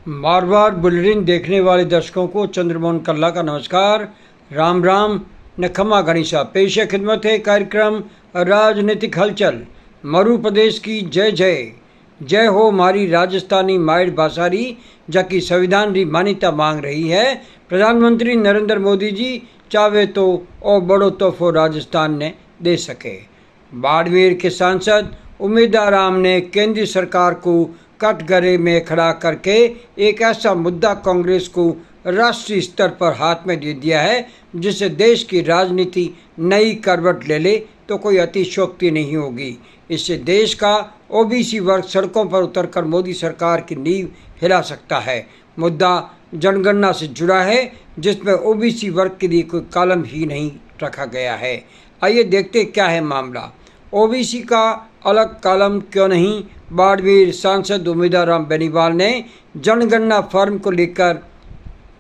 बार बार bulletin देखने वाले दर्शकों को चंद्रमोहन कल्ला का नमस्कार। राम राम न खमा गणिसा। पेश खिदमत है कार्यक्रम राजनीतिक हलचल। मरु प्रदेश की जय जय जय हो मारी राजस्थानी माइड बासारी जाकि संविधान री मान्यता मांग रही है। प्रधानमंत्री नरेंद्र मोदी जी चाहे तो और बड़ो तोहफो राजस्थान ने दे सके। बाड़मेर के सांसद उमेदवार राम ने केंद्र सरकार को कटघरे में खड़ा करके एक ऐसा मुद्दा कांग्रेस को राष्ट्रीय स्तर पर हाथ में दे दिया है जिससे देश की राजनीति नई करवट ले ले तो कोई अतिशयोक्ति नहीं होगी। इससे देश का ओबीसी वर्ग सड़कों पर उतरकर मोदी सरकार की नींव हिला सकता है। मुद्दा जनगणना से जुड़ा है जिसमें ओबीसी वर्ग के लिए कोई कॉलम ही नहीं रखा गया है। आइए देखते क्या है मामला। ओबीसी का अलग कॉलम क्यों नहीं? बाड़मेर सांसद उमेदवार राम बेनीवाल ने जनगणना फॉर्म को लेकर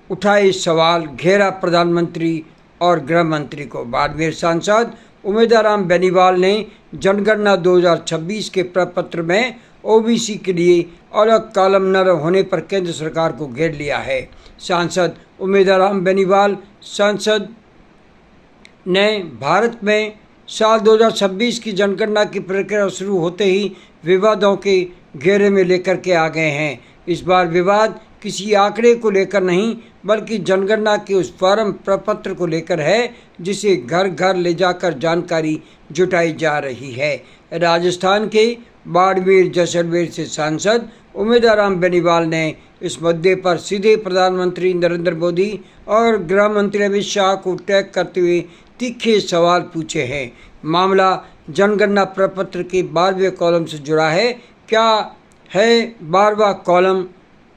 उठाए सवाल, घेरा प्रधानमंत्री और गृह मंत्री को। बाड़मेर सांसद उमेदवार राम बेनीवाल ने जनगणना 2026 के प्रपत्र में ओबीसी के लिए अलग कॉलम न होने पर केंद्र सरकार को घेर लिया है। सांसद उमेदवार राम बेनीवाल सांसद ने भारत में साल 2026 की जनगणना की प्रक्रिया शुरू होते ही विवादों के घेरे में लेकर के आ गए हैं। इस बार विवाद किसी आंकड़े को लेकर नहीं बल्कि जनगणना के उस फॉर्म प्रपत्र को लेकर है जिसे घर घर ले जाकर जानकारी जुटाई जा रही है। राजस्थान के बाड़मेर जैसलमेर से सांसद उमेदवार राम बेनीवाल ने इस मुद्दे पर सीधे प्रधानमंत्री नरेंद्र मोदी और गृह मंत्री अमित शाह को टैग करते हुए तीखे सवाल पूछे हैं। मामला जनगणना प्रपत्र के 12वें कॉलम से जुड़ा है। क्या है 12वां कॉलम?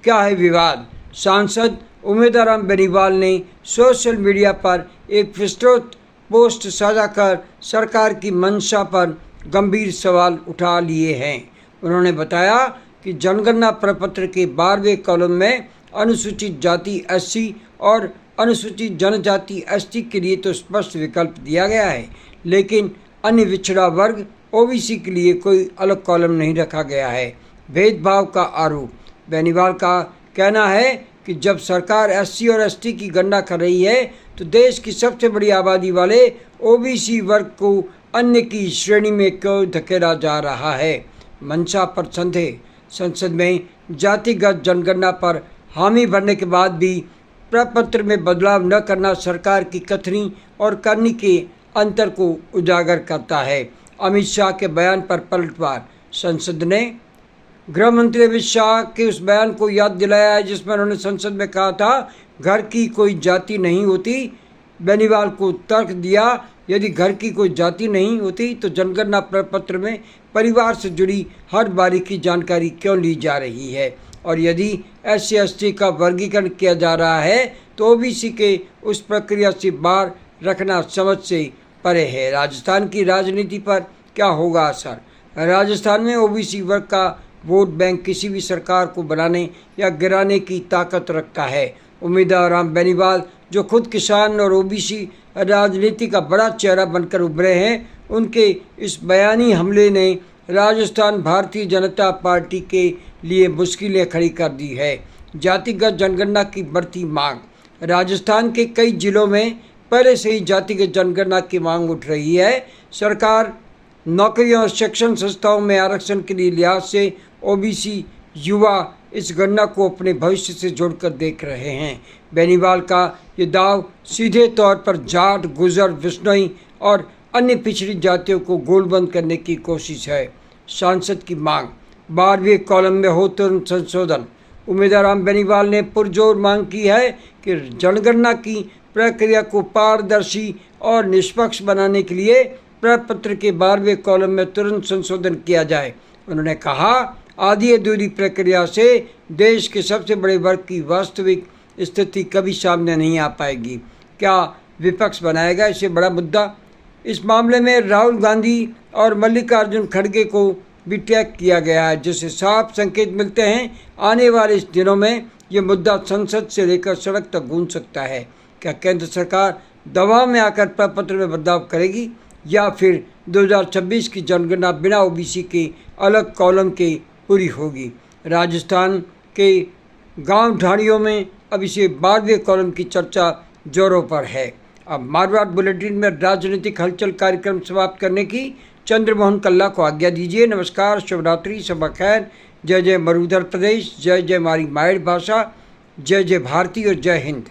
क्या है विवाद? सांसद उमेदवार राम बेनीवाल ने सोशल मीडिया पर एक विस्तृत पोस्ट साझा कर सरकार की मंशा पर गंभीर सवाल उठा लिए हैं। उन्होंने बताया कि जनगणना प्रपत्र के 12वें कॉलम में अनुसूचित जाति एससी और अनुसूचित जनजाति एसटी के लिए तो स्पष्ट विकल्प दिया गया है, लेकिन अन्य पिछड़ा वर्ग ओबीसी के लिए कोई अलग कॉलम नहीं रखा गया है। भेदभाव का आरोप। बेनीवाल का कहना है कि जब सरकार एससी और एसटी की गणना कर रही है तो देश की सबसे बड़ी आबादी वाले ओबीसी वर्ग को अन्य की श्रेणी में क्यों धकेला जा रहा है। मंशा पर संदेह। संसद में जातिगत जनगणना पर हामी भरने के बाद भी प्रपत्र में बदलाव न करना सरकार की कथनी और करनी के अंतर को उजागर करता है। अमित शाह के बयान पर पलटवार। संसद ने गृह मंत्री अमित शाह के उस बयान को याद दिलाया है जिसमें उन्होंने संसद में कहा था घर की कोई जाति नहीं होती। बेनीवाल को तर्क दिया यदि घर की कोई जाति नहीं होती तो जनगणना प्रपत्र में परिवार से जुड़ी हर बारीकी जानकारी क्यों ली जा रही है, और यदि एससी एसटी का वर्गीकरण किया जा रहा है तो ओबीसी के उस प्रक्रिया से बाहर रखना समझ से परे है। राजस्थान की राजनीति पर क्या होगा असर? राजस्थान में ओबीसी वर्ग का वोट बैंक किसी भी सरकार को बनाने या गिराने की ताकत रखता है। उम्मीदवार राम बेनीवाल जो खुद किसान और ओबीसी राजनीति का बड़ा चेहरा बनकर उभरे हैं, उनके इस बयानी हमले ने राजस्थान भारतीय जनता पार्टी के लिए मुश्किलें खड़ी कर दी है। जातिगत जनगणना की बढ़ती मांग। राजस्थान के कई जिलों में पहले से ही जातिगत जनगणना की मांग उठ रही है। सरकार नौकरियों और शिक्षण संस्थाओं में आरक्षण के लिए लिहाज से ओबीसी युवा इस गणना को अपने भविष्य से जोड़कर देख रहे हैं। बेनीवाल का ये दाव सीधे तौर पर जाट, गुर्जर, बिश्नोई और अन्य पिछड़ी जातियों को गोलबंद करने की कोशिश है। सांसद की मांग। 12वें कॉलम में हो तुरंत संशोधन। उम्मीदवार राम बेनीवाल ने पुरजोर मांग की है कि जनगणना की प्रक्रिया को पारदर्शी और निष्पक्ष बनाने के लिए प्रपत्र के 12वें कॉलम में तुरंत संशोधन किया जाए। उन्होंने कहा आधी अधूरी प्रक्रिया से देश के सबसे बड़े वर्ग की वास्तविक स्थिति कभी सामने नहीं आ पाएगी। क्या विपक्ष बनाएगा इसे बड़ा मुद्दा? इस मामले में राहुल गांधी और मल्लिकार्जुन खड़गे को भी टैग किया गया है, जिससे साफ संकेत मिलते हैं आने वाले इस दिनों में ये मुद्दा संसद से लेकर सड़क तक गूंज सकता है। क्या केंद्र सरकार दबाव में आकर प्रपत्र में बदलाव करेगी या फिर 2026 की जनगणना बिना ओबीसी के अलग कॉलम के पूरी होगी? राजस्थान के गांव ढाणियों में अब इसे 12वें कॉलम की चर्चा जोरों पर है। अब मारवाड़ बुलेटिन में राजनीतिक हलचल कार्यक्रम समाप्त करने की चंद्रमोहन कल्ला को आज्ञा दीजिए। नमस्कार, शुभरात्रि, शब खैर। जय जय मरुधर प्रदेश, जय जय हमारी मायड़ भाषा, जय जय भारती और जय हिंद।